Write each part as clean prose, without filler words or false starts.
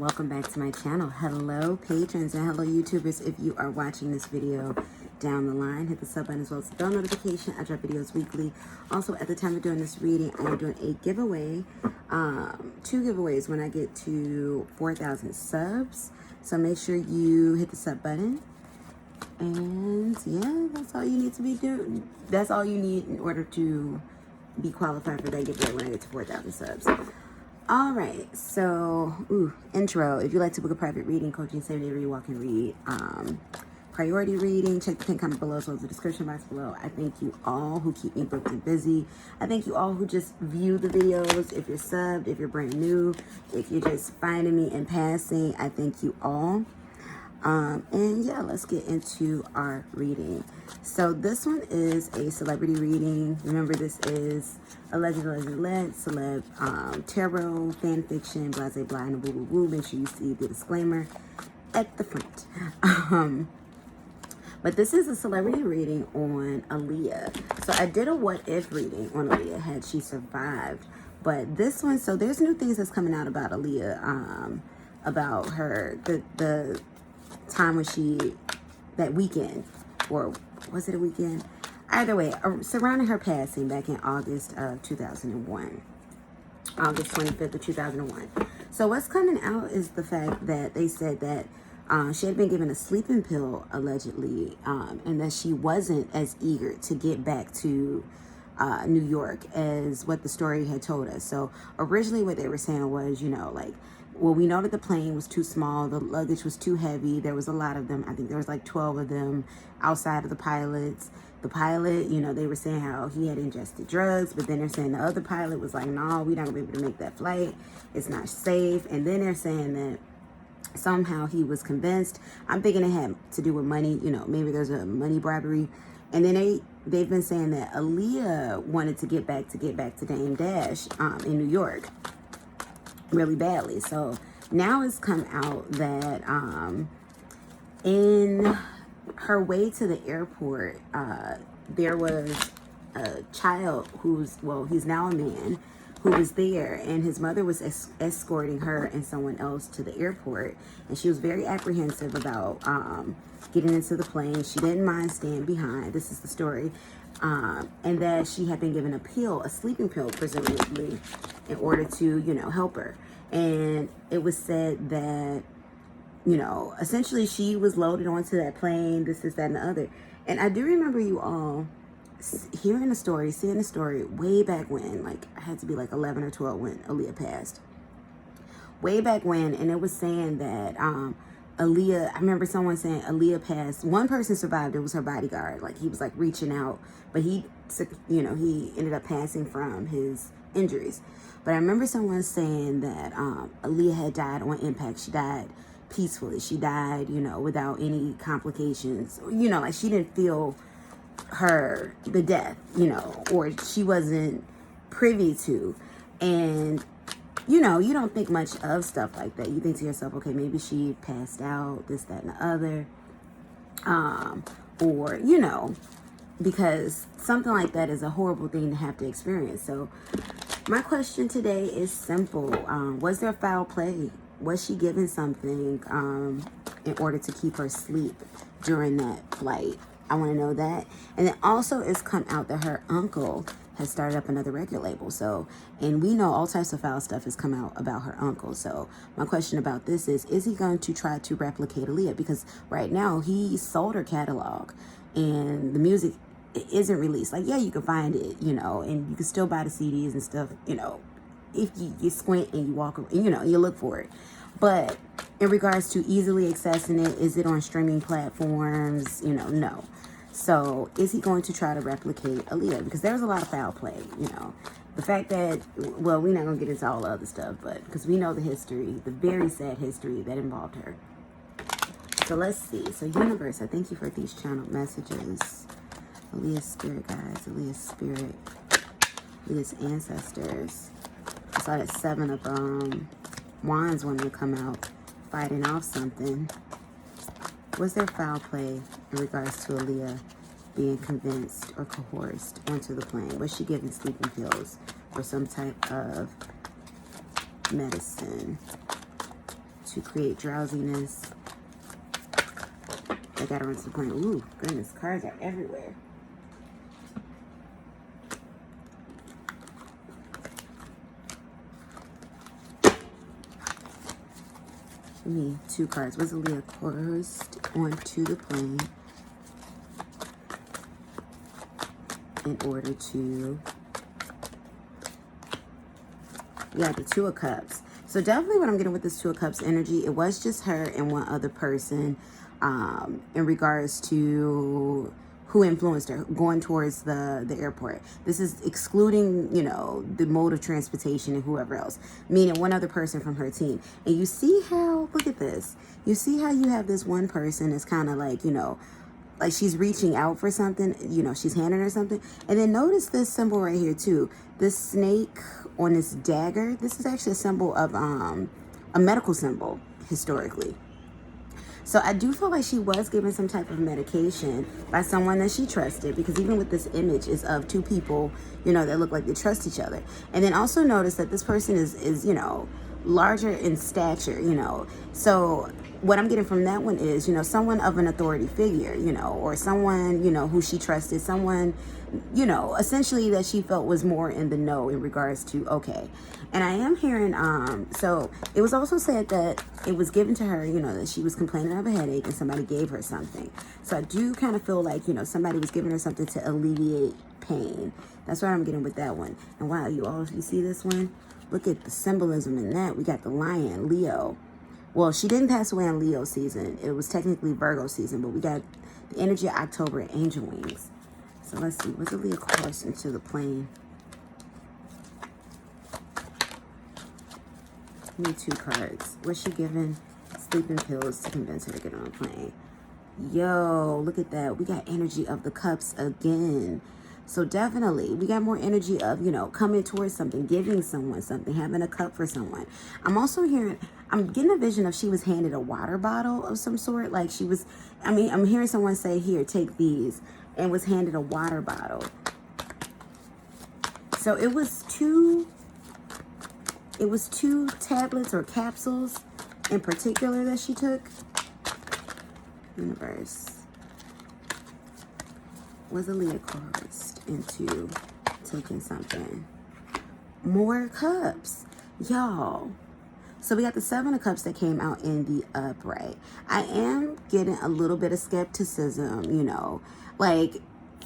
welcome back to my channel. Hello patrons and hello YouTubers. If you are watching this video down the line, hit the sub button as well as the bell notification. I drop videos weekly. Also, at the time of doing this reading, I'm doing a giveaway, 2 giveaways when I get to 4,000 subs. So make sure you hit the sub button. And yeah, that's all you need to be doing. That's all you need in order to be qualified for that giveaway when I get to 4,000 subs. All right, so intro. If you'd like to book a private reading, coaching, 7-day read, walk and read, priority reading, check the pin comment below as well as the description box below. I thank you all who keep me booked and busy. I thank you all who just view the videos. If you're subbed, if you're brand new, if you're just finding me in passing, I thank you all. And yeah, let's get into our reading. So this one is a celebrity reading. Remember, this is alleged celeb, tarot, fan fiction, blase blah, and woo woo woo. Make sure you see the disclaimer at the front. But this is a celebrity reading on Aaliyah. So I did a what if reading on Aaliyah had she survived. But this one, so there's new things that's coming out about Aaliyah, about her, the time when that weekend, or was it a weekend? Either way, surrounding her passing back in August of 2001. August 25th of 2001. So what's coming out is the fact that they said that she had been given a sleeping pill, allegedly, and that she wasn't as eager to get back to New York as what the story had told us. So originally what they were saying was, you know, like, well, we know that the plane was too small, the luggage was too heavy, there was a lot of them. I think there was like 12 of them outside of the pilots. The pilot, you know, they were saying how he had ingested drugs, but then they're saying the other pilot was like, no, we're not gonna be able to make that flight, it's not safe. And then they're saying that somehow he was convinced. I'm thinking it had to do with money, you know, maybe there's a money bribery. And then they've been saying that Aaliyah wanted to get back to Dame Dash in New York really badly. So now it's come out that in her way to the airport, there was a child he's now a man, who was there, and his mother was escorting her and someone else to the airport, and she was very apprehensive about getting into the plane. She didn't mind staying behind. This is the story. And that she had been given a sleeping pill, presumably, in order to, you know, help her. And it was said that, you know, essentially she was loaded onto that plane, this, that, and the other. And I do remember you all seeing the story way back when, like, I had to be like 11 or 12 when Aaliyah passed. Way back when, and it was saying that Aaliyah, I remember someone saying Aaliyah passed. One person survived, it was her bodyguard. Like, he was like reaching out, but he ended up passing from his injuries. But I remember someone saying that Aaliyah had died on impact. She died peacefully. She died, you know, without any complications. You know, like, she didn't feel the death, you know, or she wasn't privy to. And you know, you don't think much of stuff like that. You think to yourself, okay, maybe she passed out, this, that, and the other. Or, you know, because something like that is a horrible thing to have to experience. So my question today is simple. Was there foul play? Was she given something in order to keep her asleep during that flight? I want to know that. And then also it's come out that her uncle has started up another record label. So, and we know all types of foul stuff has come out about her uncle. So my question about this is he going to try to replicate Aaliyah? Because right now he sold her catalog and the music isn't released. Like, yeah, you can find it, you know, and you can still buy the CDs and stuff, you know, if you squint and you walk, you know, you look for it. But in regards to easily accessing it, is it on streaming platforms? You know, no. So is he going to try to replicate Aaliyah? Because there's a lot of foul play, you know. The fact that, well, we're not going to get into all the other stuff, but because we know the history, the very sad history that involved her. So let's see. So universe, I thank you for these channeled messages. Aaliyah's spirit guides, Aaliyah's spirit, Aaliyah's ancestors. I saw that 7 of wands wanted to come out fighting off something. Was there foul play in regards to Aaliyah being convinced or coerced onto the plane? Was she given sleeping pills or some type of medicine to create drowsiness. They got her into the plane. Ooh, goodness, cards are everywhere. Give me 2 cards. Was Aaliyah coerced onto the plane in order to... Yeah, the 2 of Cups. So definitely what I'm getting with this 2 of Cups energy, it was just her and one other person in regards to who influenced her going towards the airport. This is excluding, you know, the mode of transportation and whoever else, meaning one other person from her team. And you see how, look at this. You see how you have this one person that's kind of like, you know, like she's reaching out for something, you know, she's handing her something. And then notice this symbol right here too. This snake on this dagger, this is actually a symbol of a medical symbol historically. So I do feel like she was given some type of medication by someone that she trusted, because even with this image is of 2 people, you know, that look like they trust each other. And then also notice that this person is, you know, larger in stature, you know. So what I'm getting from that one is, you know, someone of an authority figure, you know, or someone, you know, who she trusted, someone, you know, essentially that she felt was more in the know in regards to, okay. And I am hearing, so it was also said that it was given to her, you know, that she was complaining of a headache and somebody gave her something. So I do kind of feel like, you know, somebody was giving her something to alleviate pain. That's what I'm getting with that one. And wow, you see this one? Look at the symbolism in that. We got the lion, Leo. Well, she didn't pass away in Leo season. It was technically Virgo season, but we got the energy of October and angel wings. So let's see. What's Aaliyah course into the plane? Give me 2 cards. Was she given sleeping pills to convince her to get on a plane? Yo, look at that. We got energy of the cups again. So definitely, we got more energy of, you know, coming towards something, giving someone something, having a cup for someone. I'm also hearing, I'm getting a vision of she was handed a water bottle of some sort. Like she was, I mean, I'm hearing someone say, here, take these, and was handed a water bottle. So it was 2 tablets or capsules in particular that she took. Universe. Was Aaliyah coerced into taking something? More cups, y'all. So we got the 7 of Cups that came out in the upright. I am getting a little bit of skepticism, you know, like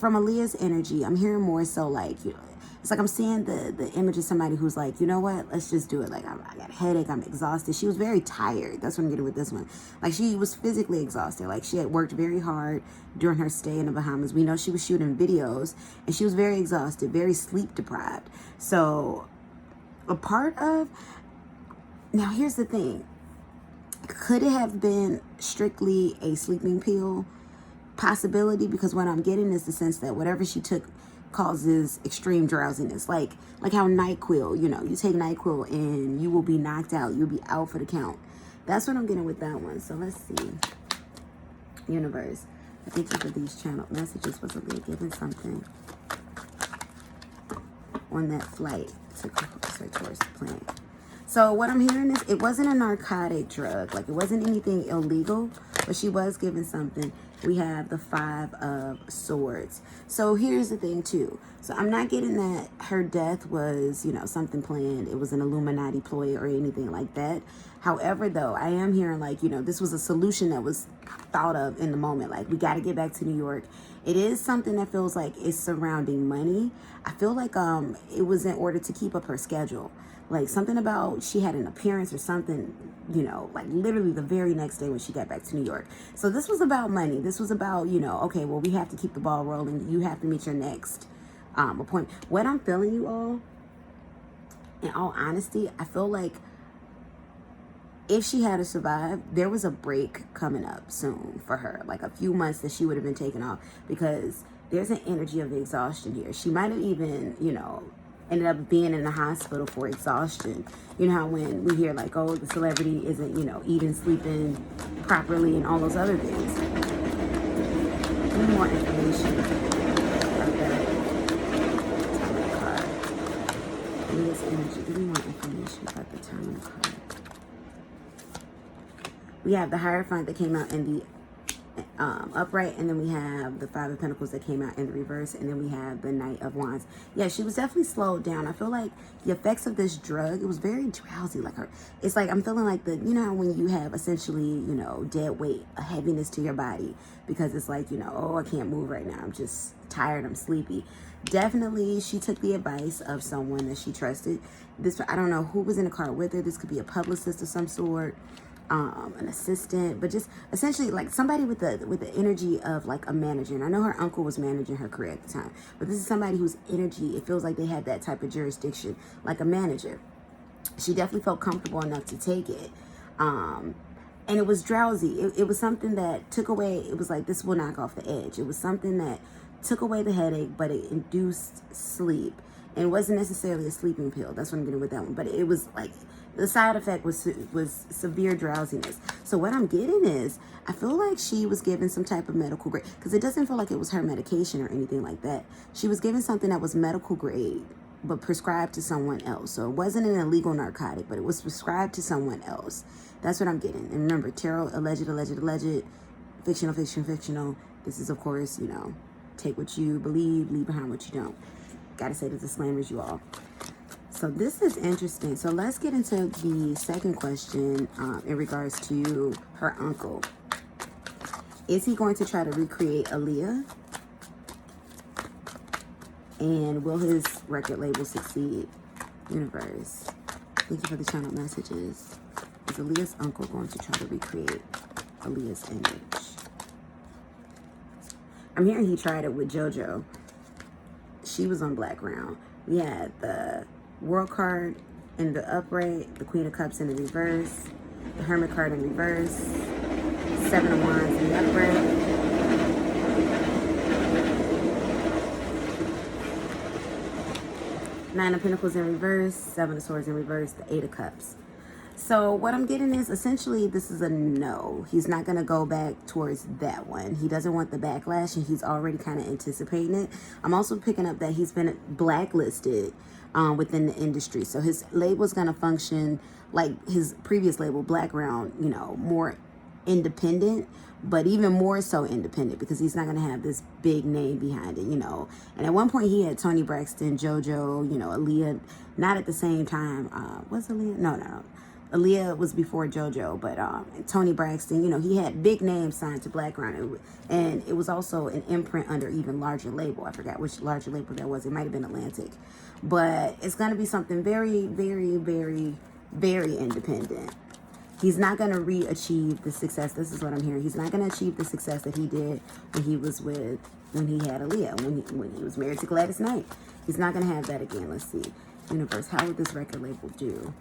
from Aaliyah's energy. I'm hearing more so like, you know, it's like I'm seeing the image of somebody who's like, you know what, let's just do it. Like, I got a headache, I'm exhausted. She was very tired. That's what I'm getting with this one. Like, she was physically exhausted. Like, she had worked very hard during her stay in the Bahamas. We know she was shooting videos, and she was very exhausted, very sleep deprived. So, a part of... Now, here's the thing. Could it have been strictly a sleeping pill? Possibility, because what I'm getting is the sense that whatever she took causes extreme drowsiness, like how NyQuil, you know, you take NyQuil and you will be knocked out, you'll be out for the count. That's what I'm getting with that one. So let's see. Universe, I think for these channeled messages, was Aaliyah given something on that flight to coerce her towards the plane? So what I'm hearing is it wasn't a narcotic drug, like it wasn't anything illegal, but she was given something. We have the 5 of Swords. So here's the thing too. So I'm not getting that her death was, you know, something planned. It was an Illuminati ploy or anything like that. However, though, I am hearing like, you know, this was a solution that was thought of in the moment. Like, we got to get back to New York. It is something that feels like it's surrounding money. I feel like it was in order to keep up her schedule. Like something about she had an appearance or something, you know, like literally the very next day when she got back to New York. So this was about money. This was about, you know, okay, well, we have to keep the ball rolling. You have to meet your next appointment. What I'm feeling, you all, in all honesty, I feel like if she had to survive, there was a break coming up soon for her, like a few months that she would have been taken off, because there's an energy of exhaustion here. She might have even, you know, ended up being in the hospital for exhaustion. You know how when we hear like, oh, the celebrity isn't, you know, eating, sleeping properly and all those other things. Give me more information about that. Time of the card. Give me this energy. Give me more information about the time of the card. We have the Hierophant that came out in the upright, and then we have the Five of Pentacles that came out in the reverse, and then we have the Knight of Wands. Yeah, she was definitely slowed down. I feel like the effects of this drug, it was very drowsy. Like it's like I'm feeling like you know, when you have essentially, you know, dead weight, a heaviness to your body, because it's like, you know, oh, I can't move right now, I'm just tired, I'm sleepy. Definitely she took the advice of someone that she trusted. This, I don't know who was in the car with her. This could be a publicist of some sort, an assistant, but just essentially like somebody with the energy of like a manager. And I know her uncle was managing her career at the time, but this is somebody whose energy, it feels like they have that type of jurisdiction, like a manager. She definitely felt comfortable enough to take it. And it was drowsy. It was something that took away, it was like, this will knock off the edge. It was something that took away the headache, but it induced sleep. And it wasn't necessarily a sleeping pill. That's what I'm getting with that one. But it was like, the side effect was severe drowsiness. So what I'm getting is, I feel like she was given some type of medical grade, because it doesn't feel like it was her medication or anything like that. She was given something that was medical grade, but prescribed to someone else. So it wasn't an illegal narcotic, but it was prescribed to someone else. That's what I'm getting. And remember, tarot, alleged, fictional, fictional. This is, of course, you know, take what you believe, leave behind what you don't. Gotta say the disclaimers, you all. So this is interesting. So let's get into the second question in regards to her uncle. Is he going to try to recreate Aaliyah? And will his record label succeed? Universe, thank you for the channel messages. Is Aaliyah's uncle going to try to recreate Aaliyah's image? I'm hearing he tried it with JoJo. She was on black ground. We had the World card in the upright, the Queen of Cups in the reverse, the Hermit card in reverse, Seven of Wands in the upright, Nine of Pentacles in reverse, Seven of Swords in reverse, the Eight of Cups. So what I'm getting is, essentially, this is a no. He's not going to go back towards that one. He doesn't want the backlash, and he's already kind of anticipating it. I'm also picking up that he's been blacklisted within the industry. So his label is going to function like his previous label, Blackground, you know, more independent, but even more so independent, because he's not going to have this big name behind it, you know. And at one point he had Toni Braxton, JoJo, you know, Aaliyah, not at the same time. Was Aaliyah? No. Aaliyah was before JoJo, but Toni Braxton, you know, he had big names signed to Blackground, and it was also an imprint under even larger label. I forgot which larger label that was. It might have been Atlantic, but it's going to be something very, very, very, very independent. He's not going to re-achieve the success. This is what I'm hearing. He's not going to achieve the success that he did when he had Aaliyah, when he was married to Gladys Knight. He's not going to have that again. Let's see. Universe, how would this record label do?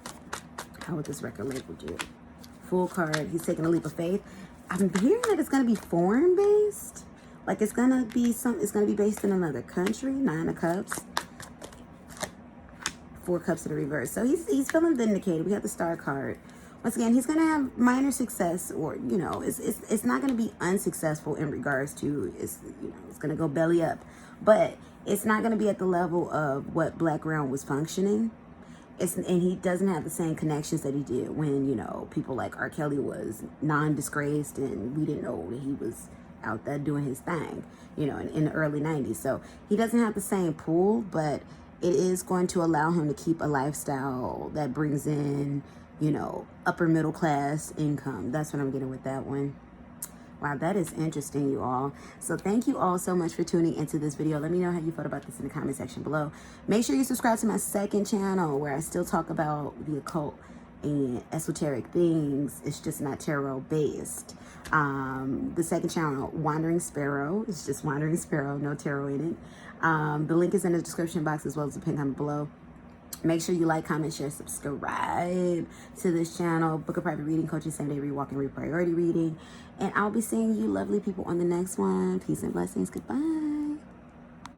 How would this record label do? Full card. He's taking a leap of faith. I'm hearing that it's going to be foreign based. Like it's going to be it's going to be based in another country. Nine of Cups. Four Cups in the reverse. So he's feeling vindicated. We have the Star card. Once again, he's going to have minor success, or, you know, it's not going to be unsuccessful in regards to, it's going to go belly up, but it's not going to be at the level of what Blackground was functioning. And he doesn't have the same connections that he did when, you know, people like R. Kelly was non-disgraced and we didn't know that he was out there doing his thing, you know, in the early 90s. So he doesn't have the same pool, but it is going to allow him to keep a lifestyle that brings in, you know, upper middle class income. That's what I'm getting with that one. Wow, that is interesting, you all. So thank you all so much for tuning into this video. Let me know how you felt about this in the comment section below. Make sure you subscribe to my second channel, where I still talk about the occult and esoteric things. It's just not tarot based. The second channel, Wandering Sparrow. It's just Wandering Sparrow, no tarot in it. The link is in the description box, as well as the pinned comment below. Make sure you like, comment, share, subscribe to this channel. Book a private reading, coaching, same-day read, walk and read, priority reading. And I'll be seeing you lovely people on the next one. Peace and blessings. Goodbye.